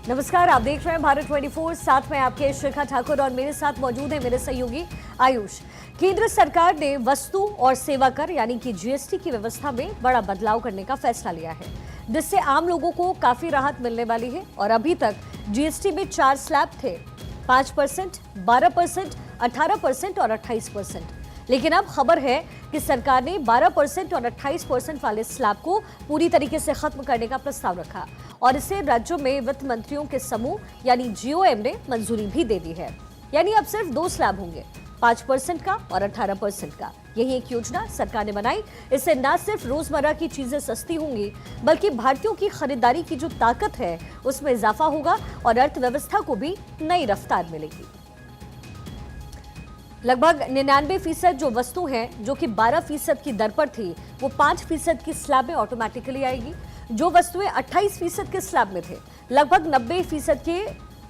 नमस्कार, आप देख रहे हैं भारत 24। साथ में आपके शिखा ठाकुर और मेरे साथ मौजूद है मेरे सहयोगी आयुष। केंद्र सरकार ने वस्तु और सेवा कर यानी कि जीएसटी की व्यवस्था में बड़ा बदलाव करने का फैसला लिया है, जिससे आम लोगों को काफी राहत मिलने वाली है। और अभी तक जीएसटी में 4 स्लैब थे, 5%, 12%, 18% और 28%। लेकिन अब खबर है कि सरकार ने 12% और 28% वाले स्लैब को पूरी तरीके से खत्म करने का प्रस्ताव रखा और इसे राज्यों में वित्त मंत्रियों के समूह यानी जीओएम ने मंजूरी भी दे दी है। यानी अब सिर्फ 2 स्लैब होंगे, 5% का और 18% का। यही एक योजना सरकार ने बनाई। इससे न सिर्फ रोजमर्रा की चीजें सस्ती होंगी, बल्कि भारतीयों की खरीदारी की जो ताकत है उसमें इजाफा होगा और अर्थव्यवस्था को भी नई रफ्तार मिलेगी। लगभग 99% जो वस्तु हैं जो कि 12% की दर पर थी, वो 5% की स्लैब में ऑटोमेटिकली आएगी। जो वस्तुएं 28% के स्लैब में थे, लगभग 90% के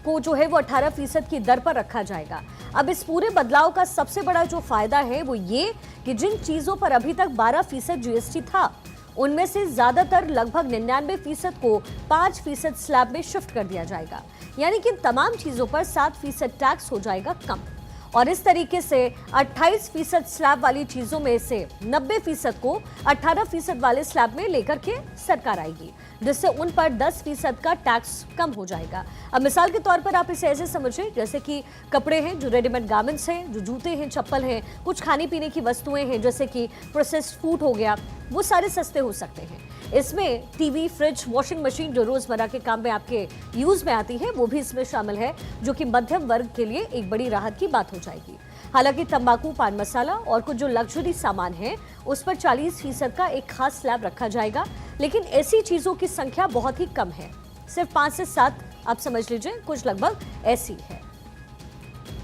को जो है वो 18% की दर पर रखा जाएगा। अब इस पूरे बदलाव का सबसे बड़ा जो फायदा है वो ये कि जिन चीजों पर अभी तक 12% जीएसटी था, उनमें से ज्यादातर लगभग 99% को 5% स्लैब में शिफ्ट कर दिया जाएगा। यानी कि तमाम चीजों पर 7% टैक्स हो जाएगा कम। और इस तरीके से 28% स्लैब वाली चीजों में से 90% को 18% वाले स्लैब में लेकर के सरकार आएगी, जिससे उन पर 10% का टैक्स कम हो जाएगा। अब मिसाल के तौर पर आप इसे ऐसे समझें जैसे कि कपड़े हैं, जो रेडीमेड गारमेंट्स हैं, जो जूते हैं, चप्पल हैं, कुछ खाने पीने की वस्तुएं हैं जैसे कि प्रोसेस्ड फूड हो गया, वो सारे सस्ते हो सकते हैं। इसमें टीवी, फ्रिज, वॉशिंग मशीन जो रोजमर्रा के काम में आपके यूज में आती है, वो भी इसमें शामिल है, जो कि मध्यम वर्ग के लिए एक बड़ी राहत की बात हो जाएगी। हालांकि तंबाकू, पान मसाला और कुछ जो लग्जरी सामान है, उस पर 40% का एक खास स्लैब रखा जाएगा। लेकिन ऐसी चीजों की संख्या बहुत ही कम है, सिर्फ 5 से 7 आप समझ लीजिए, कुछ लगभग ऐसी है।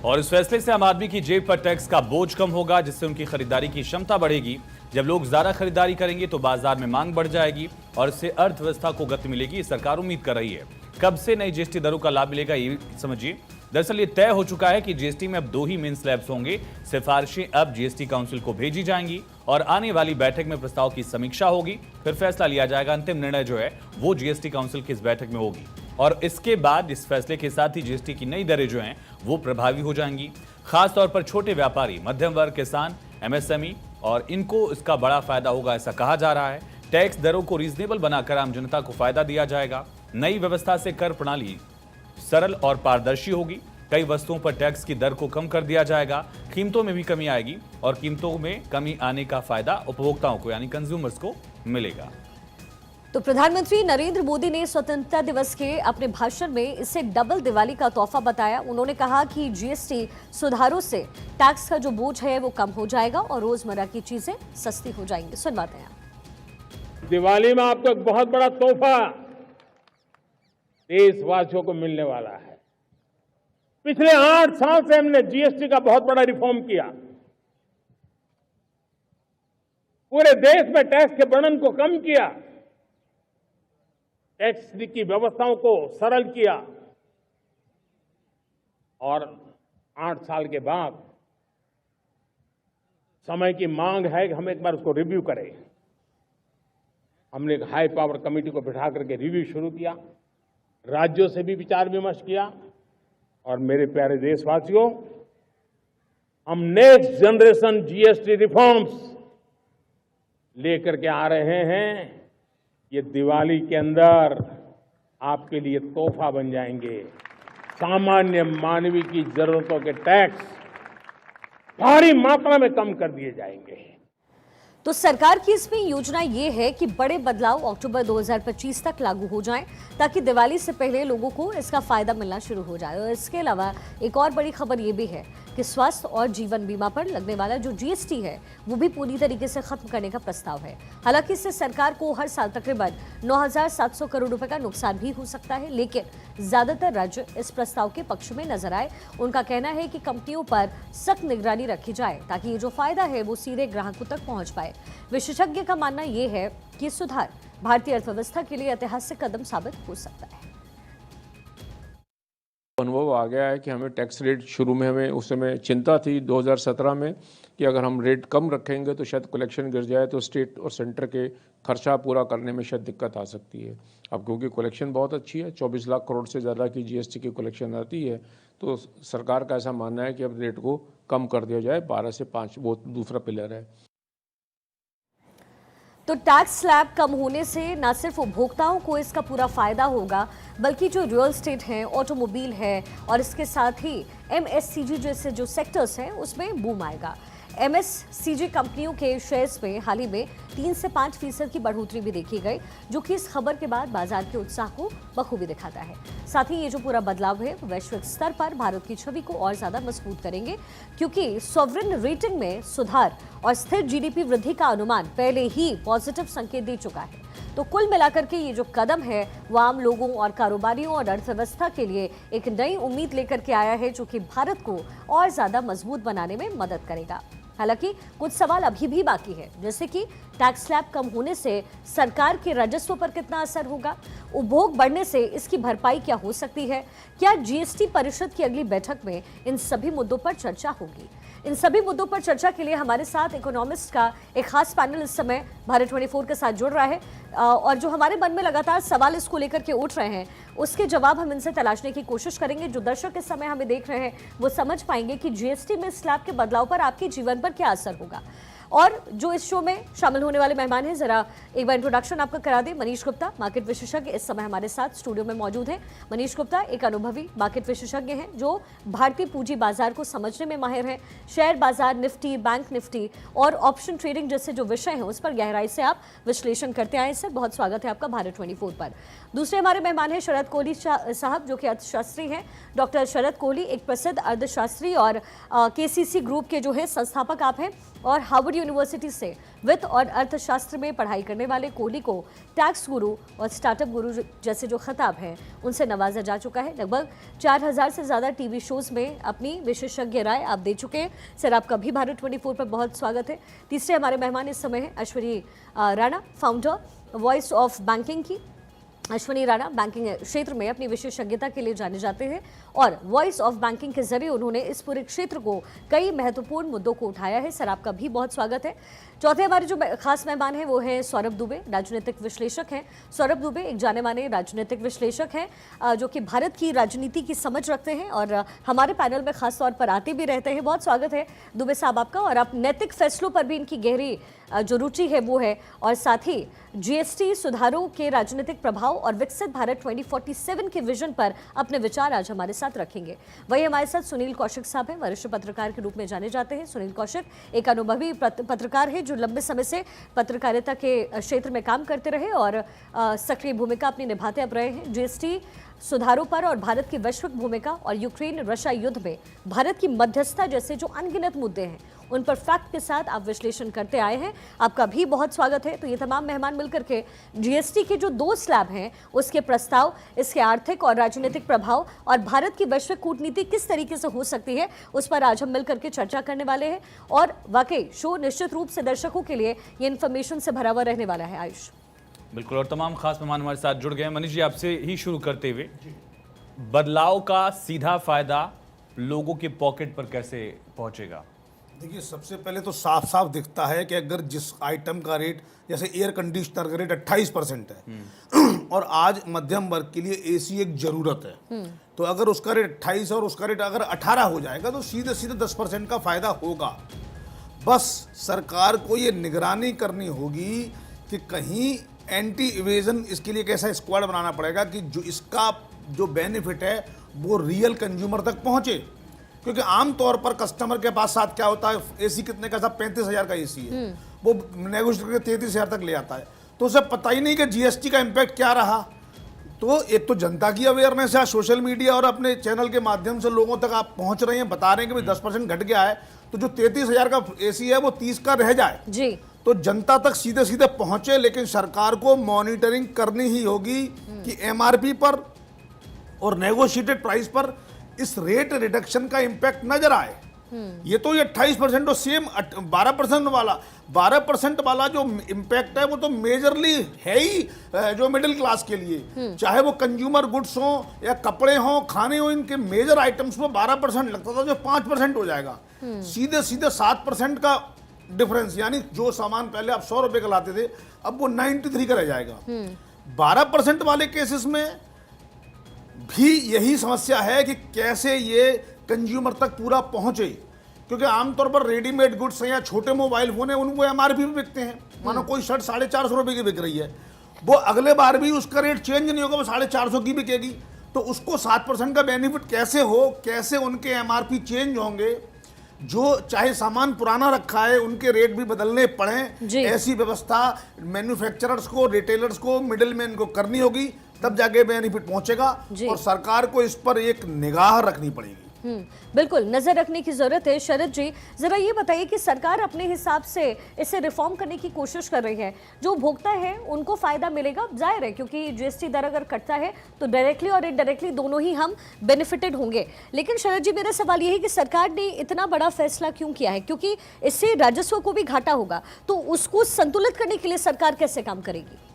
और इस फैसले से आम आदमी की जेब पर टैक्स का बोझ कम होगा, जिससे उनकी खरीदारी की क्षमता बढ़ेगी। जब लोग ज्यादा खरीदारी करेंगे तो बाजार में मांग बढ़ जाएगी और इससे अर्थव्यवस्था को गति मिलेगी, सरकार उम्मीद कर रही है। कब से नई जीएसटी दरों का लाभ मिलेगा ये समझिए। दरअसल ये तय हो चुका है कि जीएसटी में अब 2 ही मेन स्लैब्स होंगे। सिफारिशें अब जीएसटी काउंसिल को भेजी जाएंगी और आने वाली बैठक में प्रस्ताव की समीक्षा होगी, फिर फैसला लिया जाएगा। अंतिम निर्णय जो है वो जीएसटी काउंसिल की इस बैठक में होगी और इसके बाद इस फैसले के साथ ही जीएसटी की नई दरें जो हैं वो प्रभावी हो जाएंगी। खासतौर पर छोटे व्यापारी, मध्यम वर्ग, किसान, एमएसएमई और इनको इसका बड़ा फायदा होगा, ऐसा कहा जा रहा है। टैक्स दरों को रीजनेबल बनाकर आम जनता को फायदा दिया जाएगा। नई व्यवस्था से कर प्रणाली सरल और पारदर्शी होगी। कई वस्तुओं पर टैक्स की दर को कम कर दिया जाएगा। कीमतों में भी कमी आएगी और कीमतों में कमी आने का फायदा उपभोक्ताओं को यानी कंज्यूमर्स को मिलेगा। तो प्रधानमंत्री नरेंद्र मोदी ने स्वतंत्रता दिवस के अपने भाषण में इसे डबल दिवाली का तोहफा बताया। उन्होंने कहा कि जीएसटी सुधारों से टैक्स का जो बोझ है वो कम हो जाएगा और रोजमर्रा की चीजें सस्ती हो जाएंगी। सुनवाते हैं। दिवाली में आपको एक बहुत बड़ा तोहफा देशवासियों को मिलने वाला है। पिछले 8 साल से हमने जीएसटी का बहुत बड़ा रिफॉर्म किया। पूरे देश में टैक्स के बर्डन को कम किया, टैक्स की व्यवस्थाओं को सरल किया और 8 साल के बाद समय की मांग है कि हम एक बार उसको रिव्यू करें। हमने एक हाई पावर कमेटी को बिठा करके रिव्यू शुरू किया, राज्यों से भी विचार विमर्श किया और मेरे प्यारे देशवासियों, हम नेक्स्ट जनरेशन जीएसटी रिफॉर्म्स लेकर के आ रहे हैं। ये दिवाली के अंदर आपके लिए तोहफा बन जाएंगे। सामान्य मानवीय की जरूरतों के टैक्स भारी मात्रा में कम कर दिए जाएंगे। तो सरकार की इसमें योजना ये है कि बड़े बदलाव अक्टूबर 2025 तक लागू हो जाएं, ताकि दिवाली से पहले लोगों को इसका फायदा मिलना शुरू हो जाए। और इसके अलावा एक और बड़ी खबर ये भी है कि स्वास्थ्य और जीवन बीमा पर लगने वाला जो जीएसटी है वो भी पूरी तरीके से खत्म करने का प्रस्ताव है। हालांकि इससे सरकार को हर साल तकरीबन 9,700 करोड़ रुपए का नुकसान भी हो सकता है, लेकिन ज्यादातर राज्य इस प्रस्ताव के पक्ष में नजर आए। उनका कहना है कि कंपनियों पर सख्त निगरानी रखी जाए ताकि ये जो फायदा है वो सीधे ग्राहकों तक पहुंच पाए। विशेषज्ञ का मानना यह है कि सुधार भारतीय अर्थव्यवस्था के लिए ऐतिहासिक कदम साबित हो सकता है। अनुभव आ गया है कि हमें टैक्स रेट शुरू में हमें उस समय चिंता थी 2017 में कि अगर हम रेट कम रखेंगे तो शायद कलेक्शन गिर जाए, तो स्टेट और सेंटर के खर्चा पूरा करने में शायद दिक्कत आ सकती है। अब क्योंकि कलेक्शन बहुत अच्छी है, 24 लाख करोड़ से ज़्यादा की जीएसटी की कलेक्शन आती है, तो सरकार का ऐसा मानना है कि अब रेट को कम कर दिया जाए, 12 से 5, वो दूसरा पिलर है। तो टैक्स स्लैब कम होने से न सिर्फ उपभोक्ताओं को इसका पूरा फायदा होगा, बल्कि जो रियल एस्टेट है, ऑटोमोबाइल है और इसके साथ ही एमएससीजी जैसे जो सेक्टर्स हैं उसमें बूम आएगा। एमएससीजी कंपनियों के शेयर्स में हाल ही में 3 से 5% की बढ़ोतरी भी देखी गई, जो कि इस खबर के बाद बाजार के उत्साह को बखूबी दिखाता है। साथ ही ये जो पूरा बदलाव है वैश्विक स्तर पर भारत की छवि को और ज्यादा मजबूत करेंगे, क्योंकि सॉवरेन रेटिंग में सुधार और स्थिर जीडीपी वृद्धि का अनुमान पहले ही पॉजिटिव संकेत दे चुका है। तो कुल मिलाकर के ये जो कदम है वो आम लोगों और कारोबारियों और अर्थव्यवस्था के लिए एक नई उम्मीद लेकर के आया है, जो कि भारत को और ज्यादा मजबूत बनाने में मदद करेगा। हालांकि कुछ सवाल अभी भी बाकी है, जैसे कि टैक्स स्लैब कम होने से सरकार के राजस्व पर कितना असर होगा, उपभोग बढ़ने से इसकी भरपाई क्या हो सकती है, क्या जीएसटी परिषद की अगली बैठक में इन सभी मुद्दों पर चर्चा होगी। इन सभी मुद्दों पर चर्चा के लिए हमारे साथ इकोनॉमिस्ट का एक खास पैनल इस समय भारत 24 के साथ जुड़ रहा है, और जो हमारे मन में लगातार सवाल इसको लेकर के उठ रहे हैं उसके जवाब हम इनसे तलाशने की कोशिश करेंगे। जो दर्शक इस समय हमें देख रहे हैं वो समझ पाएंगे कि जीएसटी में स्लैब के बदलाव पर आपके जीवन पर क्या असर होगा। और जो इस शो में शामिल होने वाले मेहमान हैं, जरा एक बार इंट्रोडक्शन आपका करा दें। मनीष गुप्ता, मार्केट विशेषज्ञ, इस समय हमारे साथ स्टूडियो में मौजूद हैं। मनीष गुप्ता एक अनुभवी मार्केट विशेषज्ञ हैं जो भारतीय पूंजी बाजार को समझने में माहिर हैं। शेयर बाजार, निफ्टी, बैंक निफ्टी और ऑप्शन ट्रेडिंग जैसे जो विषय हैं उस पर गहराई से आप विश्लेषण करते आए। सर, बहुत स्वागत है आपका भारत 24 पर। दूसरे हमारे मेहमान हैं शरद कोहली साहब, जो कि अर्थशास्त्री हैं। डॉक्टर शरद कोहली एक प्रसिद्ध अर्थशास्त्री और केसीसी ग्रुप के जो है संस्थापक आप हैं, और हार्वर्ड यूनिवर्सिटी से वित्त और अर्थशास्त्र में पढ़ाई करने वाले कोहली को टैक्स गुरु और स्टार्टअप गुरु जैसे जो खिताब हैं उनसे नवाजा जा चुका है। लगभग 4000 से ज़्यादा टीवी शोज़ में अपनी विशेषज्ञ राय आप दे चुके हैं। सर, आपका भी भारत 24 पर बहुत स्वागत है। तीसरे हमारे मेहमान इस समय हैं Ashwini Rana, founder voice of banking की। अश्विनी राणा बैंकिंग क्षेत्र में अपनी विशेषज्ञता के लिए जाने जाते हैं और वॉइस ऑफ बैंकिंग के जरिए उन्होंने इस पूरे क्षेत्र को कई महत्वपूर्ण मुद्दों को उठाया है। सर, आपका भी बहुत स्वागत है। चौथे हमारे जो खास मेहमान हैं वो हैं सौरभ दुबे, राजनीतिक विश्लेषक हैं। सौरभ दुबे एक जाने माने राजनीतिक विश्लेषक हैं जो कि भारत की राजनीति की समझ रखते हैं और हमारे पैनल में खास तौर पर आते भी रहते हैं। बहुत स्वागत है दुबे साहब आपका। और आप नैतिक फैसलों पर भी इनकी गहरी जो रुचि है वो है, और साथ ही जीएसटी सुधारों के राजनीतिक प्रभाव और विकसित भारत 2047 के विजन पर अपने विचार आज हमारे साथ रखेंगे। वही हमारे साथ सुनील कौशिक साहब हैं, वरिष्ठ पत्रकार के रूप में जाने जाते हैं। सुनील कौशिक एक अनुभवी पत्रकार है जो लंबे समय से पत्रकारिता के क्षेत्र में काम करते रहे और सक्रिय भूमिका अपनी निभाते अब रहे हैं। जीएसटी सुधारों पर और भारत की वैश्विक भूमिका और यूक्रेन रशिया युद्ध में भारत की मध्यस्थता जैसे जो अनगिनत मुद्दे हैं उन पर फैक्ट के साथ आप विश्लेषण करते आए हैं। आपका भी बहुत स्वागत है। तो ये तमाम मेहमान मिलकर के जीएसटी के जो 2 स्लैब हैं उसके प्रस्ताव, इसके आर्थिक और राजनीतिक प्रभाव और भारत की वैश्विक कूटनीति किस तरीके से हो सकती है उस पर आज हम मिलकर के चर्चा करने वाले हैं। और वाकई शो निश्चित रूप से दर्शकों के लिए ये इन्फॉर्मेशन से भरा हुआ रहने वाला है। आयुष, बिल्कुल, और तमाम खास मेहमान हमारे साथ जुड़ गए हैं। मनीष जी, आपसे ही शुरू करते हुए, बदलाव का सीधा फायदा लोगों के पॉकेट पर कैसे पहुंचेगा? देखिए, सबसे पहले तो साफ साफ दिखता है कि अगर जिस आइटम का रेट, जैसे एयर कंडीशनर का रेट 28% है और आज मध्यम वर्ग के लिए एसी एक जरूरत है, तो अगर उसका रेट 28 और उसका रेट अगर 18 हो जाएगा तो सीधे सीधे 10% का फायदा होगा। बस सरकार को ये निगरानी करनी होगी कि कहीं एंटी इवेजन, इसके लिए एक ऐसा स्क्वाड बनाना पड़ेगा कि जो इसका जो बेनिफिट है वो रियल कंज्यूमर तक पहुंचे। क्योंकि आमतौर पर कस्टमर के पास साथ क्या होता है, एसी कितने का, 35,000 का एसी है, वो नेगोशिएट करके 33,000 तक ले आता है, तो उसे पता ही नहीं कि जीएसटी का इम्पैक्ट क्या रहा। तो एक तो जनता की अवेयरनेस है, सोशल मीडिया और अपने चैनल के माध्यम से लोगों तक आप पहुंच रहे हैं, बता रहे हैं कि भाई 10% घट गया है, तो जो 33,000 का एसी है वो 30 का रह जाए जी, तो जनता तक सीधे सीधे पहुंचे। लेकिन सरकार को मॉनिटरिंग करनी ही होगी कि एमआरपी पर और नेगोशिएटेड प्राइस पर इस रेट रिडक्शन का इंपैक्ट नजर आए। ये तो ये 28% और सेम 12% वाला जो इम्पैक्ट है वो तो मेजरली है ही जो मिडिल क्लास के लिए, चाहे वो कंज्यूमर गुड्स हो या कपड़े हो, खाने हो, इनके मेजर आइटम्स में 12% लगता था जो 5% हो जाएगा, सीधे सीधे 7% का डिफरेंस, यानी जो सामान पहले आप 100 रुपए का लाते थे अब वो 93 का रह जाएगा। 12% वाले केसेस में भी यही समस्या है कि कैसे ये कंज्यूमर तक पूरा पहुंचे, क्योंकि आमतौर पर रेडीमेड गुड्स हैं या छोटे मोबाइल फोन है उनको एमआरपी पे बिकते हैं। मानो कोई शर्ट 450 रुपए की बिक रही है, वो अगले बार भी उसका रेट चेंज नहीं होगा, वो 450 की बिकेगी। तो उसको 7% का बेनिफिट कैसे हो, कैसे उनके एमआरपी चेंज होंगे, जो चाहे सामान पुराना रखा है उनके रेट भी बदलने पड़े, ऐसी व्यवस्था मैन्युफैक्चरर्स को, रिटेलर्स को, मिडिलमैन को करनी होगी, तब जाके बेनिफिट पहुंचेगा। और सरकार को इस पर एक निगाह रखनी पड़ेगी। बिल्कुल नजर रखने की जरूरत है। शरद जी, जरा ये बताइए कि सरकार अपने हिसाब से इसे रिफॉर्म करने की कोशिश कर रही है, जो उपभोक्ता है उनको फायदा मिलेगा, जाहिर है क्योंकि जीएसटी दर अगर कटता है तो डायरेक्टली और इनडायरेक्टली दोनों ही हम बेनिफिटेड होंगे। लेकिन शरद जी, मेरा सवाल ये है कि सरकार ने इतना बड़ा फैसला क्यों किया है, क्योंकि इससे राजस्व को भी घाटा होगा, तो उसको संतुलित करने के लिए सरकार कैसे काम करेगी?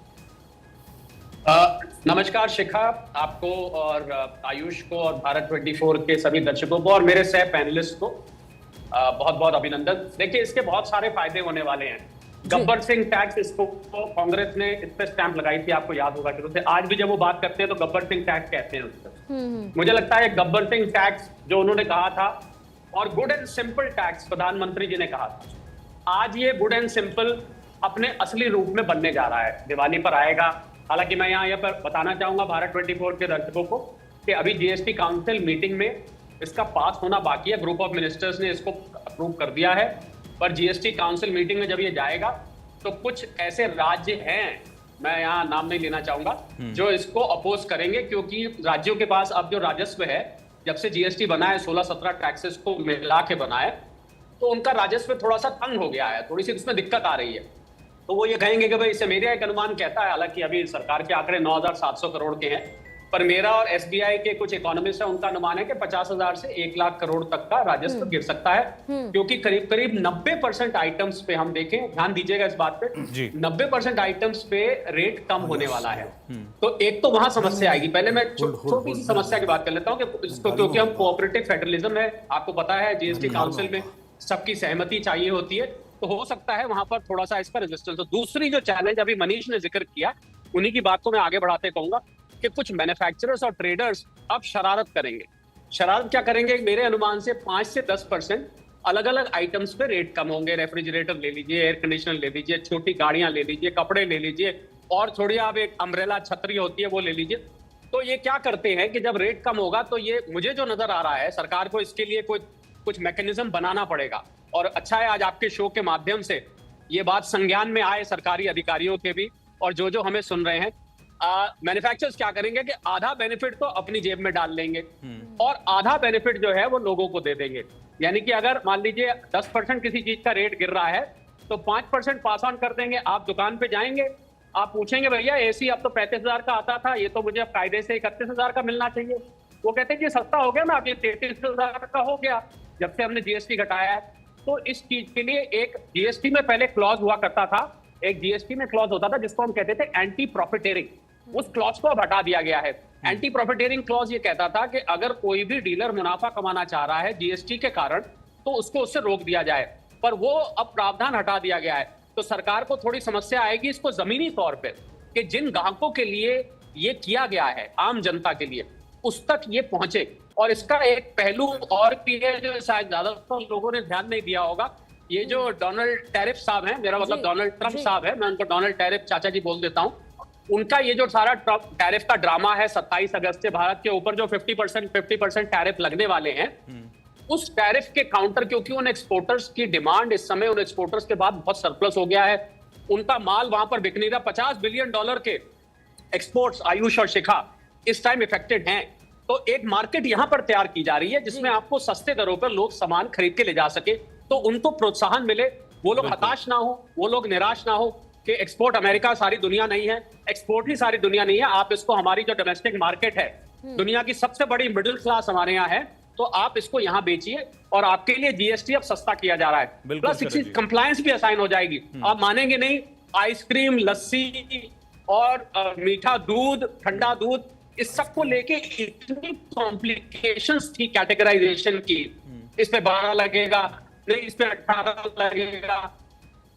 नमस्कार शिखा, आपको और आयुष को और भारत 24 के सभी दर्शकों को और मेरे सह पैनलिस्ट को बहुत बहुत अभिनंदन। देखिए, इसके बहुत सारे फायदे होने वाले हैं। गब्बर सिंह टैक्स, इसको कांग्रेस ने इस पे स्टैंप लगाई थी, आपको याद होगा शुरू से। आज भी जब वो बात करते हैं तो गब्बर सिंह टैक्स कहते हैं उसको। मुझे लगता है गब्बर सिंह टैक्स जो उन्होंने कहा था, और गुड एंड सिंपल टैक्स प्रधानमंत्री जी ने कहा था, आज ये गुड एंड सिंपल अपने असली रूप में बनने जा रहा है, दिवाली पर आएगा। हालांकि मैं यहाँ पर बताना चाहूंगा भारत 24 के दर्शकों को कि अभी जीएसटी काउंसिल मीटिंग में इसका पास होना बाकी है। ग्रुप ऑफ मिनिस्टर्स ने इसको अप्रूव कर दिया है, पर जीएसटी काउंसिल मीटिंग में जब ये जाएगा तो कुछ ऐसे राज्य हैं, मैं यहाँ नाम नहीं लेना चाहूंगा, जो इसको अपोज करेंगे, क्योंकि राज्यों के पास अब जो राजस्व है, जब से जीएसटी बना है 16-17 टैक्सेस को मिला के बना है, तो उनका राजस्व थोड़ा सा तंग हो गया है, थोड़ी सी उसमें दिक्कत आ रही है। तो वो ये कहेंगे कि भाई, इससे मेरा एक अनुमान कहता है, हालांकि अभी सरकार के आंकड़े 9,700 करोड़ के हैं, पर मेरा और एसबीआई के कुछ इकोनॉमिस्ट है, उनका अनुमान है कि 50,000 से 1 लाख करोड़ तक का राजस्व गिर सकता है, क्योंकि करीब करीब 90% आइटम्स पे हम देखें, ध्यान दीजिएगा इस बात पे, 90% आइटम्स पे रेट कम होने वाला है। तो एक तो वहां समस्या आएगी। पहले मैं छोटी सी समस्या की बात कर लेता हूँ कि इसको, क्योंकि हम कोऑपरेटिव फेडरलिज्म है, आपको पता है जीएसटी काउंसिल में सबकी सहमति चाहिए होती है, तो हो सकता है वहां पर थोड़ा सा इसका रेजिस्टेंस हो। दूसरी जो चैलेंज अभी मनीष ने जिक्र किया, उन्हीं की बात को मैं आगे बढ़ाते कहूंगा कि कुछ मैन्युफैक्चरर्स और ट्रेडर्स अब शरारत करेंगे। शरारत क्या करेंगे? मेरे अनुमान से 5 से 10% अलग अलग आइटम्स पे रेट कम होंगे। रेफ्रिजरेटर ले लीजिए, एयर कंडीशनर ले लीजिए, छोटी गाड़ियां ले लीजिए, कपड़े ले लीजिए, और थोड़ी आप एक अम्ब्रेला छतरी होती है वो ले लीजिए। तो ये क्या करते हैं कि जब रेट कम होगा तो ये, मुझे जो नजर आ रहा है, सरकार को इसके लिए कुछ मैकेनिज्म बनाना पड़ेगा। और अच्छा है आज आपके शो के माध्यम से ये बात संज्ञान में आए सरकारी अधिकारियों के भी, और जो हमें सुन रहे हैं। मैन्युफैक्चरर्स क्या करेंगे कि आधा बेनिफिट तो अपनी जेब में डाल लेंगे और आधा बेनिफिट जो है वो लोगों को दे देंगे। यानी कि अगर मान लीजिए 10% किसी चीज का रेट गिर रहा है तो 5% पास ऑन कर देंगे। आप दुकान पे जाएंगे, आप पूछेंगे भैया एसी अब तो 35,000 का आता था, ये तो मुझे कायदे से 31,000 का मिलना चाहिए। वो कहते हैं कि सस्ता हो गया ना, अब ये 33,000 का हो गया जब से हमने जीएसटी घटाया है। तो इस चीज के लिए एक जीएसटी में पहले क्लॉज हुआ करता था, एक जीएसटी में क्लॉज होता था जिसको हम कहते थे एंटी प्रॉफिटेरिंग। उस क्लॉज को अब हटा दिया गया है। एंटी प्रॉफिटेरिंग क्लॉज ये कहता था कि अगर कोई भी डीलर मुनाफा कमाना चाह रहा है जीएसटी के कारण तो उसको उससे रोक दिया जाए, पर वो अब प्रावधान हटा दिया गया है। तो सरकार को थोड़ी समस्या आएगी इसको जमीनी तौर पर कि जिन ग्राहकों के लिए ये किया गया है, आम जनता के लिए, उस तक ये पहुंचे। और इसका एक पहलू और भी है जो शायद ज्यादातर लोगों ने ध्यान नहीं दिया होगा। ये जो डोनाल्ड टैरिफ साहब हैं, मेरा मतलब डोनाल्ड ट्रंप साहब है, मैं उनको डोनाल्ड टैरिफ चाचा जी बोल देता हूं, उनका ये जो सारा टैरिफ का ड्रामा है 27 अगस्त से भारत के ऊपर जो 50% टैरिफ लगने वाले हैं, उस टैरिफ के काउंटर, क्योंकि उन एक्सपोर्टर्स की डिमांड इस समय उन एक्सपोर्टर्स के बाद बहुत सरप्लस हो गया है, उनका माल वहां पर बिक नहीं रहा। $50 बिलियन के एक्सपोर्ट्स, आयुष और शिखा, इस टाइम इफेक्टेड हैं। तो एक मार्केट यहां पर तैयार की जा रही है जिसमें आपको सस्ते दरों पर लोग सामान खरीद के ले जा सके, तो उनको प्रोत्साहन मिले, वो लोग हताश ना हो, वो लोग निराश ना हो कि एक्सपोर्ट अमेरिका सारी दुनिया नहीं है, एक्सपोर्ट ही सारी दुनिया नहीं है। आप इसको, हमारी जो डोमेस्टिक मार्केट है, दुनिया की सबसे बड़ी मिडिल क्लास हमारे यहाँ है, तो आप इसको यहाँ बेचिए और आपके लिए जीएसटी अब सस्ता किया जा रहा है, बिल्कुल प्लस शरद जी। कंप्लायंस भी असाइन हो जाएगी। आप मानेंगे नहीं, आइसक्रीम, लस्सी और मीठा दूध, ठंडा दूध, इस सब को लेके इतनी कॉम्प्लिकेशंस थी कैटेगराइजेशन की। इस पे 12 लगेगा, नहीं इस पे 18 लगेगा,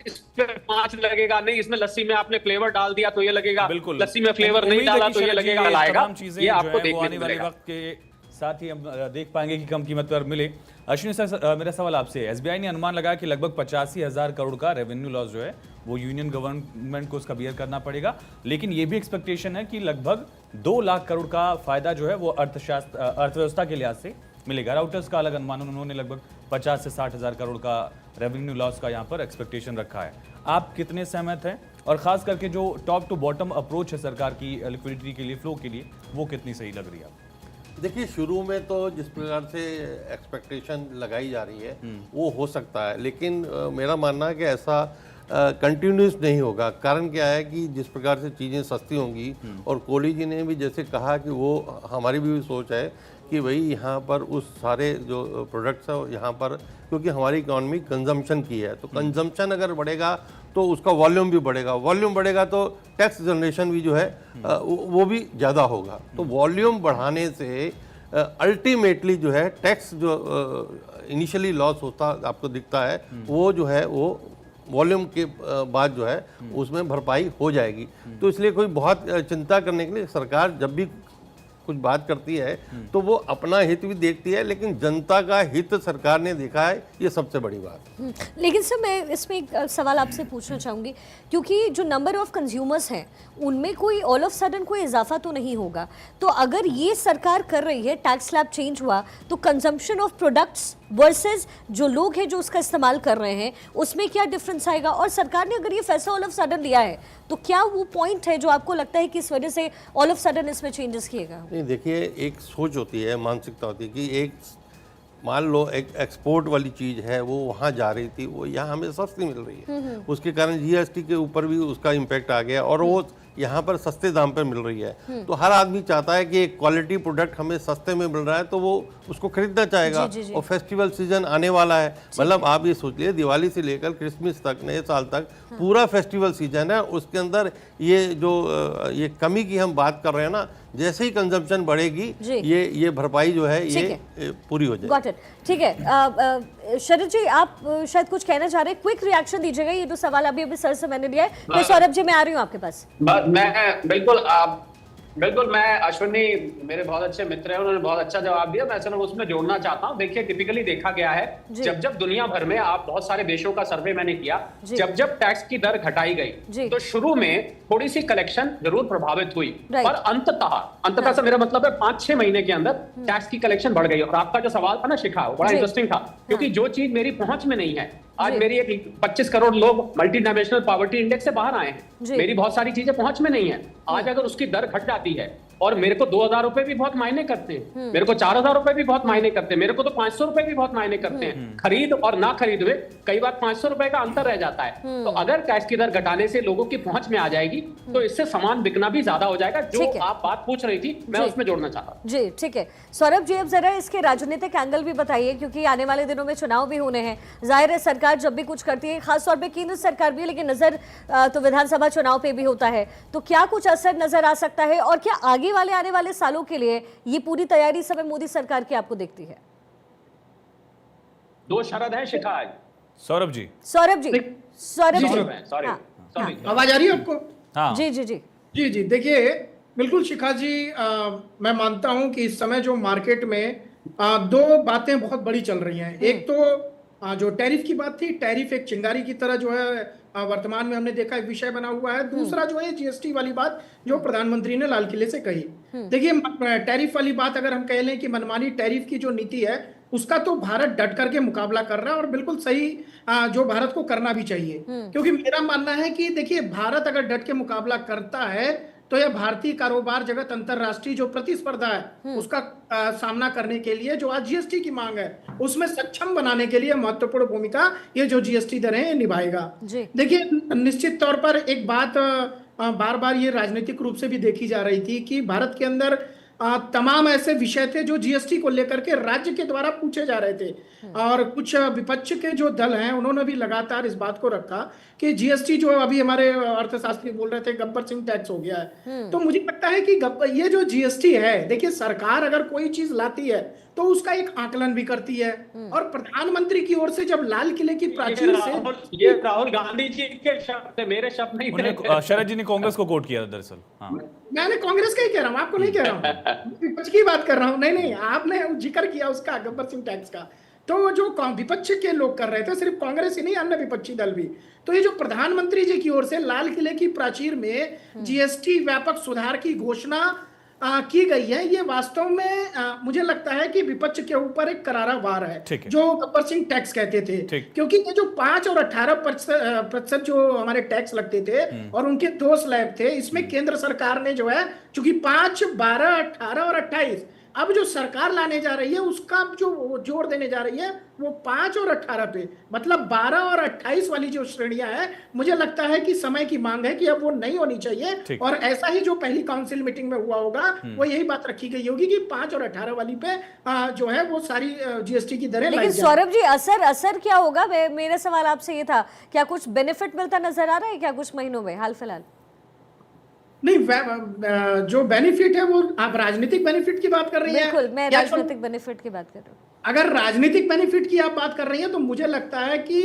इस पे 5 लगेगा, नहीं इसमें लस्सी में आपने फ्लेवर डाल दिया तो ये लगेगा, बिल्कुल, लस्सी में फ्लेवर नहीं उम्मीद है डाला कि तो ये शरद जी लगेगा, लाएगा। तमाम चीजें ये जो आपको है वो देखने आने को वाले मिलेगा। वक्त के साथ ही हम देख पाएंगे कि कम कीमत पर मिले। अश्विनी सर, मेरा सवाल आपसे है, एसबीआई ने अनुमान लगाया कि लगभग 85,000 करोड़ का रेवेन्यू लॉस जो है वो यूनियन गवर्नमेंट को उसका बियर करना पड़ेगा, लेकिन ये भी एक्सपेक्टेशन है कि लगभग 2 लाख करोड़ का फायदा जो है वो अर्थव्यवस्था के लिहाज से मिलेगा। राउटर्स का अलग अनुमान, उन्होंने लगभग 50 से 60,000 करोड़ का रेवेन्यू लॉस का यहाँ पर एक्सपेक्टेशन रखा है। आप कितने सहमत हैं, और खास करके जो टॉप टू बॉटम अप्रोच है सरकार की लिक्विडिटी के लिए, फ्लो के लिए, वो कितनी सही लग रही है आपको? देखिए, शुरू में तो जिस प्रकार से एक्सपेक्टेशन लगाई जा रही है वो हो सकता है, लेकिन मेरा मानना है कि ऐसा कंटिन्यूस नहीं होगा। कारण क्या है कि जिस प्रकार से चीज़ें सस्ती होंगी, और कोहली जी ने भी जैसे कहा कि वो हमारी भी सोच है कि भाई यहाँ पर उस सारे जो प्रोडक्ट्स है यहाँ पर, क्योंकि हमारी इकॉनमी कंजम्पशन की है, तो कंजम्पशन अगर बढ़ेगा तो उसका वॉल्यूम भी बढ़ेगा, वॉल्यूम बढ़ेगा तो टैक्स जनरेशन भी जो है वो भी ज़्यादा होगा। तो वॉल्यूम बढ़ाने से अल्टीमेटली जो है टैक्स जो इनिशियली लॉस होता आपको दिखता है वो जो है वो वॉल्यूम के बाद जो है उसमें भरपाई हो जाएगी। तो इसलिए कोई बहुत चिंता करने के लिए, सरकार जब भी कुछ बात करती है तो वो अपना हित भी देखती है, लेकिन जनता का हित सरकार ने देखा है, ये सबसे बड़ी बात। लेकिन सर मैं इसमें एक सवाल आपसे पूछना चाहूँगी, क्योंकि जो नंबर ऑफ कंज्यूमर्स हैं उनमें कोई ऑल ऑफ सडन कोई इजाफा तो नहीं होगा, तो अगर ये सरकार कर रही है, टैक्स स्लैब चेंज हुआ, तो कंजम्पशन ऑफ प्रोडक्ट्स वर्सेस जो लोग हैं जो उसका इस्तेमाल कर रहे हैं उसमें क्या डिफरेंस आएगा? और सरकार ने अगर ये फैसला ऑल ऑफ सडन लिया है तो क्या वो पॉइंट है जो आपको लगता है कि इस वजह से ऑल ऑफ सडन इसमें चेंजेस किएगा? नहीं, देखिए, एक सोच होती है, मानसिकता होती है कि एक मान लो एक एक्सपोर्ट वाली चीज़ है वो वहाँ जा रही थी, वो यहाँ हमें सस्ती मिल रही है, उसके कारण जीएसटी के ऊपर भी उसका इम्पैक्ट आ गया और वो यहाँ पर सस्ते दाम पर मिल रही है। तो हर आदमी चाहता है कि एक क्वालिटी प्रोडक्ट हमें सस्ते में मिल रहा है तो वो उसको खरीदना चाहेगा। जी, जी, जी। और फेस्टिवल सीजन आने वाला है, मतलब आप ये सोच लिए दिवाली से लेकर क्रिसमस तक, नए साल तक पूरा फेस्टिवल सीजन है, उसके अंदर ये जो ये कमी की हम बात कर रहे हैं ना, जैसे ही कंजम्पशन बढ़ेगी ये भरपाई जो है ये पूरी हो जाएगी। गॉट इट, ठीक है। शरद जी, आप शायद कुछ कहना चाह रहे हैं, क्विक रिएक्शन दीजिएगा, ये जो सवाल अभी सर से मैंने लिया है। तो सौरभ जी मैं आ रही हूँ आपके पास। मैं बिल्कुल मैं अश्विनी मेरे बहुत अच्छे मित्र हैं, उन्होंने बहुत अच्छा जवाब दिया, मैं सिर्फ उसमें जोड़ना चाहता हूं। देखिए, टिपिकली देखा गया है जब दुनिया भर में, आप बहुत सारे देशों का सर्वे मैंने किया, जब टैक्स की दर घटाई गई तो शुरू में थोड़ी सी कलेक्शन जरूर प्रभावित हुई, पर अंततः से मेरा मतलब है 5-6 महीने के अंदर टैक्स की कलेक्शन बढ़ गई। और आपका जो सवाल था ना शिखा, बड़ा इंटरेस्टिंग था, क्योंकि जो चीज मेरी पहुंच में नहीं है, आज मेरी 25 करोड़ लोग मल्टी डायमेंशनल पॉवर्टी इंडेक्स से बाहर आए हैं, मेरी बहुत सारी चीजें पहुंच में नहीं है। आज अगर उसकी दर घट जाती है, और मेरे को 2,000 रुपए भी बहुत मायने करते हैं, मेरे को 4,000 रुपए भी बहुत मायने करते हैं, मेरे को तो 500 रुपए भी बहुत मायने करते हैं, खरीद और ना खरीद में कई बार 500 रुपए का अंतर रह जाता है। तो अगर टैक्स की दर घटाने से लोगों की पहुंच में आ जाएगी तो इससे सामान बिकना भी ज्यादा हो जाएगा। जो आप बात पूछ रही थी मैं उसमें जोड़ना चाहता हूं। जी ठीक है सौरभ जी, अब जरा इसके राजनीतिक एंगल भी बताइए, क्योंकि आने वाले दिनों में चुनाव भी होने हैं। जाहिर है सरकार जब भी कुछ करती है, खासतौर पे केंद्र सरकार भी, लेकिन नजर तो विधानसभा चुनाव पे भी होता है, तो क्या कुछ असर नजर आ सकता है? और क्या आगे वाले आने वाले सालों के लिए ये पूरी तैयारी समय मोदी सरकार की आपको दिखती है? दो शरद है शिखा आज। सौरभ जी सॉरी आवाज आ रही है आपको? हाँ जी जी जी जी जी, देखिए बिल्कुल शिखा जी, मैं मानता हूं कि इस समय जो मार्केट में दो बातें बहुत बड़ी चल रही हैं। एक तो जो टैरिफ की बात थी, टैरिफ एक चिंगारी की तरह जो है वर्तमान में हमने देखा एक विषय बना हुआ है। दूसरा जो है जीएसटी वाली बात जो प्रधानमंत्री ने लाल किले से कही। देखिए, टैरिफ वाली बात अगर हम कह लें कि मनमानी टैरिफ की जो नीति है उसका तो भारत डट करके मुकाबला कर रहा है, और बिल्कुल सही जो भारत को करना भी चाहिए। क्योंकि मेरा मानना है कि देखिए, भारत अगर डट के मुकाबला करता है तो यह भारतीय कारोबार जगत अंतरराष्ट्रीय जो प्रतिस्पर्धा है उसका सामना करने के लिए जो आज जीएसटी की मांग है उसमें सक्षम बनाने के लिए महत्वपूर्ण भूमिका ये जो जीएसटी दरें निभाएगा। देखिए, निश्चित तौर पर एक बात बार बार ये राजनीतिक रूप से भी देखी जा रही थी कि भारत के अंदर तमाम ऐसे विषय थे जो जीएसटी को लेकर के राज्य के द्वारा पूछे जा रहे थे। और कुछ विपक्ष के जो दल हैं उन्होंने भी लगातार इस बात को रखा कि जीएसटी जो अभी हमारे अर्थशास्त्री बोल रहे थे गब्बर सिंह टैक्स हो गया है। तो मुझे लगता है कि ये जो जीएसटी है, देखिए सरकार अगर कोई चीज लाती है तो उसका एक आकलन भी करती है, और प्रधानमंत्री की ओर से जब लाल किले की प्राचीर से ये राहुल गांधी जी के शब्द है, मेरे शब्द नहीं थे। शरद जी ने कांग्रेस को कोट किया था दरअसल। हाँ, मैंने कांग्रेस का ही कह रहा हूं, आपको नहीं कह रहा हूं, विपक्ष की बात कर रहा हूं। नहीं, आपने जिक्र किया उसका गब्बर सिंह टैक्स का, तो जो विपक्ष के लोग कर रहे थे, सिर्फ कांग्रेस ही नहीं, अन्य विपक्षी दल भी। तो ये जो प्रधानमंत्री जी की ओर से लाल किले की प्राचीर में जीएसटी व्यापक सुधार की घोषणा की गई है, ये वास्तव में मुझे लगता है कि विपक्ष के ऊपर एक करारा वार है, जो गब्बर सिंह टैक्स कहते थे। क्योंकि ये जो 5 और 18% जो हमारे टैक्स लगते थे और उनके 2 स्लैब थे, इसमें केंद्र सरकार ने जो है चूंकि 5, 12, 18 और 28, अब जो सरकार लाने जा रही है उसका जो जोर देने जा रही है वो 5 और 18 पे, मतलब 12 और 28 वाली जो श्रेणियां हैं, मुझे लगता है कि समय की मांग है कि अब वो नहीं होनी चाहिए। और ऐसा ही जो पहली काउंसिल मीटिंग में हुआ होगा वो यही बात रखी गई होगी कि 5 और 18 वाली पे जो है वो सारी जीएसटी की दरें। लेकिन सौरभ जी, असर क्या होगा? मेरा सवाल आपसे ये था, क्या कुछ बेनिफिट मिलता नजर आ रहा है क्या कुछ महीनों में हाल फिलहाल? नहीं, जो बेनिफिट है वो आप राजनीतिक बेनिफिट की बात कर रही हैं? बिल्कुल, मैं राजनीतिक बेनिफिट की बात कर रहा हूँ। अगर राजनीतिक बेनिफिट की आप बात कर रही हैं तो मुझे लगता है कि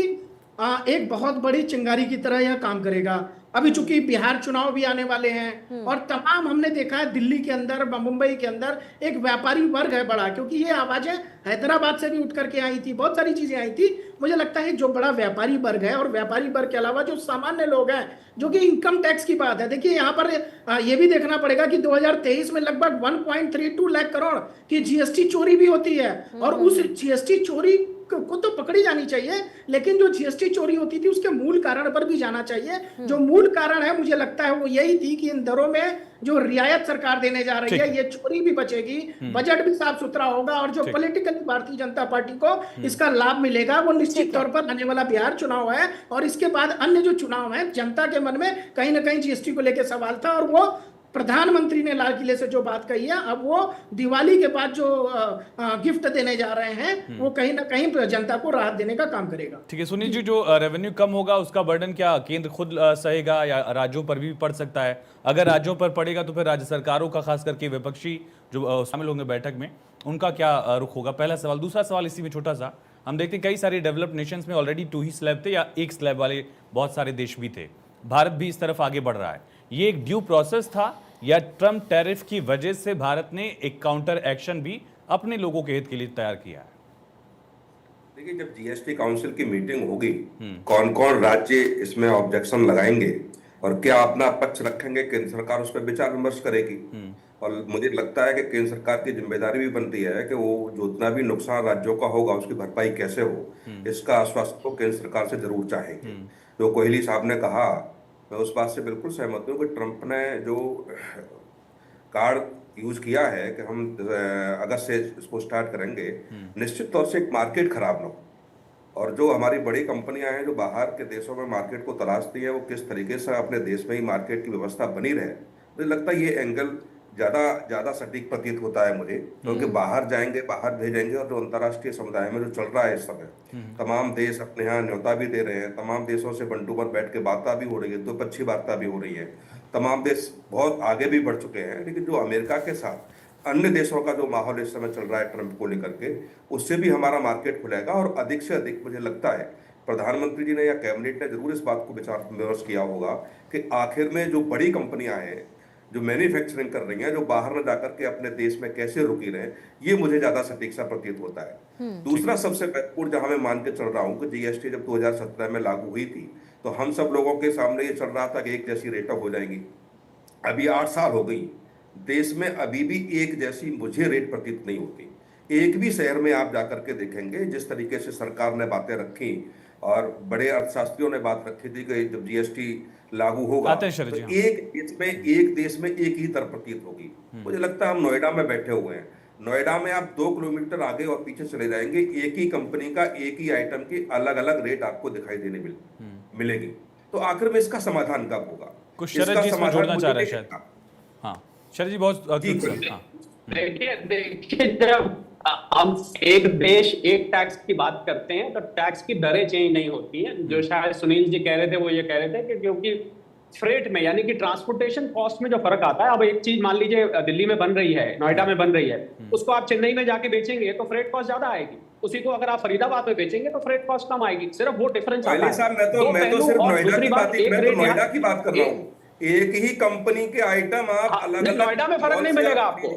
एक बहुत बड़ी चिंगारी की तरह यह काम करेगा। अभी चूंकि बिहार चुनाव भी आने वाले हैं और तमाम हमने देखा है दिल्ली के अंदर, मुंबई के अंदर एक व्यापारी वर्ग है बड़ा, क्योंकि ये आवाजें हैदराबाद से भी उठ करके आई थी, बहुत सारी चीजें आई थी। मुझे लगता है जो बड़ा व्यापारी वर्ग है, और व्यापारी वर्ग के अलावा जो सामान्य लोग हैं, जो कि इनकम टैक्स की बात है, देखिए यहाँ पर ये भी देखना पड़ेगा कि 2023 में लगभग 1.32 लाख करोड़ की जीएसटी चोरी भी होती है, और उस जीएसटी चोरी को तो पकड़ी जानी चाहिए, लेकिन जो जीएसटी चोरी होती थी उसके मूल कारण पर भी जाना चाहिए। जो मूल कारण है मुझे लगता है वो यही थी कि इन दरों में जो रियायत सरकार देने जा रही है, ये चोरी भी बचेगी, बजट भी साफ सुथरा होगा, और जो पॉलिटिकली भारतीय जनता पार्टी को इसका लाभ मिलेगा वो निश्चित तौर पर आने वाला बिहार चुनाव है, और इसके बाद अन्य जो चुनाव है, जनता के मन में कहीं ना कहीं जीएसटी को लेकर सवाल था, और वो प्रधानमंत्री ने लाल किले से जो बात कही है, अब वो दिवाली के बाद जो गिफ्ट देने जा रहे हैं वो कहीं ना कहीं जनता को राहत देने का काम करेगा। ठीक है सुनील जी, जो रेवेन्यू कम होगा उसका बर्डन क्या केंद्र खुद सहेगा या राज्यों पर भी पड़ सकता है? अगर राज्यों पर पड़ेगा तो फिर राज्य सरकारों का, खास करके विपक्षी जो शामिल होंगे बैठक में, उनका क्या रुख होगा? पहला सवाल। दूसरा सवाल इसी में छोटा सा, हम देखते हैं कई सारे डेवलप्ड नेशंस में ऑलरेडी 2 ही स्लैब थे या 1 स्लैब वाले बहुत सारे देश भी थे। भारत भी इस तरफ आगे बढ़ रहा है। ये एक ड्यू प्रोसेस था या ट्रम्प टैरिफ की वजह से भारत ने एक काउंटर एक्शन भी अपने लोगों के हित के लिए तैयार किया है? देखिए, जब जीएसटी काउंसिल की मीटिंग होगी, कौन कौन राज्य इसमें ऑब्जेक्शन लगाएंगे और क्या अपना पक्ष रखेंगे, केंद्र सरकार उस पर विचार विमर्श करेगी। और मुझे लगता है कि केंद्र सरकार की जिम्मेदारी भी बनती है कि वो जितना भी नुकसान राज्यों का होगा उसकी भरपाई कैसे हो, इसका आश्वासन तो केंद्र सरकार से जरूर चाहेगी। जो कोहली साहब ने कहा, मैं उस बात से बिल्कुल सहमत हूँ कि ट्रंप ने जो कार्ड यूज किया है कि हम अगस्त से इसको स्टार्ट करेंगे, निश्चित तौर से एक मार्केट खराब ना हो, और जो हमारी बड़ी कंपनियां हैं जो बाहर के देशों में मार्केट को तलाशती हैं, वो किस तरीके से अपने देश में ही मार्केट की व्यवस्था बनी रहे। मुझे लगता है ये एंगल ज्यादा सटीक प्रतीत होता है मुझे, क्योंकि बाहर जाएंगे, बाहर भेजेंगे, और जो अंतर्राष्ट्रीय समुदाय में जो चल रहा है इस समय, तमाम देश अपने यहाँ न्योता भी दे रहे हैं, तमाम देशों से वन टू वन बैठ के वार्ता भी हो रही है, द्विपक्षीय वार्ता भी हो रही है, तमाम देश बहुत आगे भी बढ़ चुके हैं। लेकिन जो अमेरिका के साथ अन्य देशों का जो माहौल इस समय चल रहा है ट्रंप को लेकर के, उससे भी हमारा मार्केट खुलेगा। और अधिक से अधिक मुझे लगता है प्रधानमंत्री जी ने या कैबिनेट ने जरूर इस बात को विचार विमर्श किया होगा कि आखिर में जो बड़ी कंपनियां हैं जो मैन्युफैक्चरिंग कर रही हैं, जो बाहर न जाकर के अपने देश में कैसे रुकी रहे, ये मुझे ज्यादा सटीक सा प्रतीत होता है। दूसरा सबसे महत्वपूर्ण जहां मैं मान के चल रहा हूं कि जीएसटी जब 2017 में लागू हुई थी तो हम सब लोगों के सामने ये चल रहा था कि एक जैसी रेट हो जाएगी। अभी 8 साल हो गई, देश में अभी भी एक जैसी मुझे रेट प्रतीत नहीं होती। एक भी शहर में आप जाकर के देखेंगे जिस तरीके से सरकार ने बातें रखी और बड़े अर्थशास्त्रियों ने बात रखी थी कि जब जीएसटी लागू होगा तो एक देश में एक ही दर प्रतीत होगी। मुझे लगता है हम नोएडा में बैठे हुए हैं, नोएडा में आप 2 किलोमीटर आगे और पीछे चले जाएंगे, एक ही कंपनी का एक ही आइटम की अलग अलग रेट आपको दिखाई देने मिलेगी। तो आखिर में इसका समाधान कब होगा? कुछ शरद जी इसमें जोड़ना चाह रहे हैं शायद। हाँ शरद जी, बहुत देखिए जब हम एक देश एक टैक्स की बात करते हैं तो टैक्स की दरें चेंज नहीं होती हैं। जो शायद सुनील जी कह रहे थे वो ये कह रहे थे कि क्योंकि फ्रेट में यानी कि ट्रांसपोर्टेशन कॉस्ट में जो फर्क आता है, अब एक चीज मान लीजिए दिल्ली में बन रही है, नोएडा में बन रही है, उसको आप चेन्नई में जाके बेचेंगे तो फ्रेट कॉस्ट ज्यादा आएगी। उसी को अगर आप फरीदाबाद में बेचेंगे तो फ्रेट कॉस्ट कम आएगी। सिर्फ वो डिफरेंस आता है। साहब मैं तो सिर्फ नोएडा की बात कर रहा हूँ। एक ही कंपनी के आइटम आप अलग अलग नोएडा में फर्क नहीं मिलेगा आपको।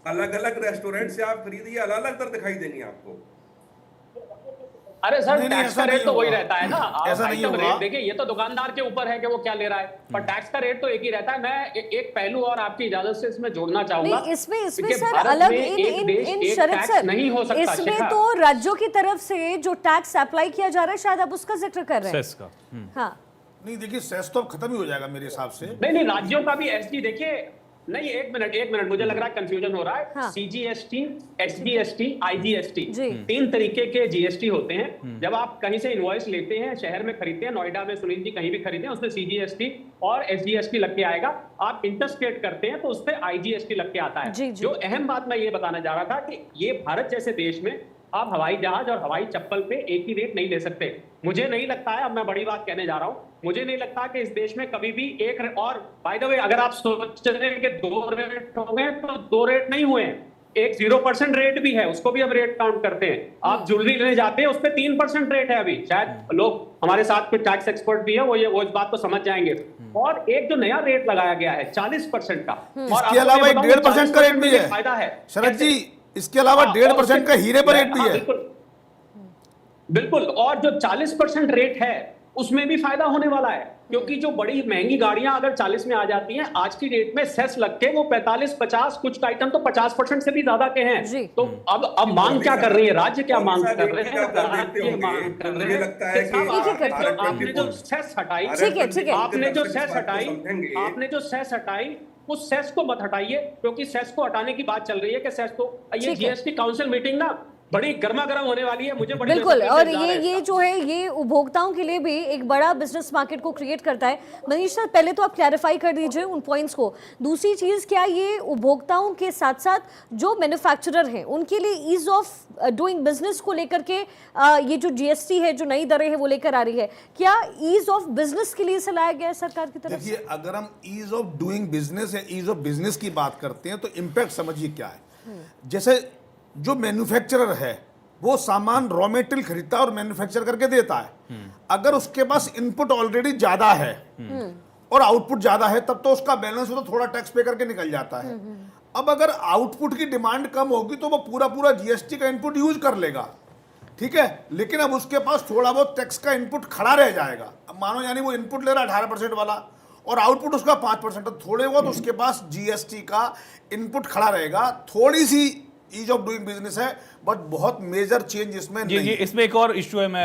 अलग अलग रेस्टोरेंट से आप खरीदिए, अलग अलग दर दिखाई देनी है आपको। अरे सर नहीं, टैक्स का ऐसा रेट नहीं तो वही होगा। रहता है ना। ऐसा नहीं होगा। रेट देखिए, ये तो दुकानदार के ऊपर है कि वो क्या ले रहा है, पर टैक्स का रेट तो एक ही रहता है। मैं एक पहलू और आपकी इजाजत से इसमें जोड़ना चाहूंगा। नहीं, इसमें कि सर भारत अलग में एक देश इन एक शरत टैक्स सर, नहीं हो सकता। इसमें शिखा, तो राज्यों की तरफ से जो टैक्स अप्लाई किया जा रहा है, शायद आप उसका जिक्र कर रहे हैं। सेस का हाँ, नहीं देखिए, सेस तो अब खत्म ही हो जाएगा मेरे हिसाब से। नहीं राज्यों का भी एसजी देखिए। नहीं, एक मिनट मुझे लग रहा है कंफ्यूजन हो रहा है। हाँ। सीजीएसटी, एसजीएसटी, आईजीएसटी, जी। 3 तरीके के जीएसटी होते हैं। जब आप कहीं से इनवॉइस लेते हैं, शहर में खरीदते हैं, नोएडा में सुनील जी कहीं भी खरीदते हैं, उसमें सीजीएसटी और एसजीएसटी लग के आएगा। आप इंटरस्टेट करते हैं तो उस पर आईजीएसटी लग के आता है। जी, जी। जो अहम बात मैं ये बताना चाह रहा था कि ये भारत जैसे देश में आप हवाई जहाज और हवाई चप्पल पे एक ही रेट नहीं ले सकते। मुझे नहीं लगता है, अब मैं बड़ी बात कहने जा रहा हूं, मुझे नहीं लगता कि इस देश में कभी भी एक और बाय द वे अगर आप सोच रहे हैं कि 2 रेट हो गए तो 2 रेट नहीं हुए हैं। एक 0% रेट भी है, उसको भी अब रेट काउंट करते हैं। आप ज्वेलरी लेने जाते हैं, उस पर 3% रेट है अभी। शायद लोग हमारे साथ कुछ टैक्स एक्सपर्ट भी है, वो इस बात को समझ जाएंगे। और एक जो नया रेट लगाया गया है 40% का, और इसके अलावा एक 1.5% का रेट भी है। फायदा है शरद जी, इसके अलावा 1.5% का हीरे पर रेट भी है। बिल्कुल। और जो 40% रेट है उसमें भी फायदा होने वाला है, क्योंकि जो बड़ी महंगी गाड़ियां अगर 40 में आ जाती हैं, आज की डेट में सेस लग के वो 45-50, कुछ आइटम तो 50% से भी अब के हैं। तो अब मांग क्या कर रही है, राज्य क्या मांग कर रहे हैं? मुझे लगता है कि आपने जो सेस हटाई, ठीक है। आपने जो सेस हटाई उस सेस को मत हटाइए, क्योंकि सेस को हटाने की बात चल रही है कि सेस को, ये जीएसटी काउंसिल मीटिंग ना बड़ी गर्मा गर्म होने वाली है। मुझे बड़ी बिल्कुल, और ये जो है ये उपभोक्ताओं के लिए भी एक बड़ा बिजनेस मार्केट को क्रिएट करता है। मनीष सर, पहले तो आप क्लैरिफाई कर दीजिए उन पॉइंट्स को। दूसरी चीज, क्या ये उपभोक्ताओं के साथ साथ जो मैन्युफैक्चरर हैं उनके लिए ईज ऑफ डूइंग बिजनेस को लेकर के ये जो जीएसटी है, जो नई दरें हैं वो लेकर आ रही है, क्या ईज ऑफ बिजनेस के लिए इसे लाया गया है सरकार की तरफ से? देखिए, अगर हम ईज ऑफ डूइंग बिजनेस या ईज ऑफ बिजनेस की बात करते हैं तो इम्पैक्ट समझिए क्या है। जैसे जो मैन्युफैक्चरर है वो सामान रॉ मटेरियल खरीदता है और मैन्युफैक्चर करके देता है। अगर उसके पास इनपुट ऑलरेडी ज्यादा है और आउटपुट ज्यादा है, तब तो उसका बैलेंस हो तो थोड़ा टैक्स पे करके निकल जाता है। अब अगर आउटपुट की डिमांड कम होगी तो वो पूरा जीएसटी का इनपुट यूज कर लेगा, ठीक है, लेकिन अब उसके पास थोड़ा बहुत टैक्स का इनपुट खड़ा रह जाएगा। अब मानो यानी वो इनपुट ले रहा है 18% वाला और आउटपुट उसका 5%, तो थोड़े बहुत उसके पास जीएसटी का इनपुट खड़ा रहेगा। थोड़ी सी ईज ऑफ डूइंग बिजनेस है, बट बहुत मेजर चेंज इसमें नहीं है। इसमें एक और इश्यू है, मैं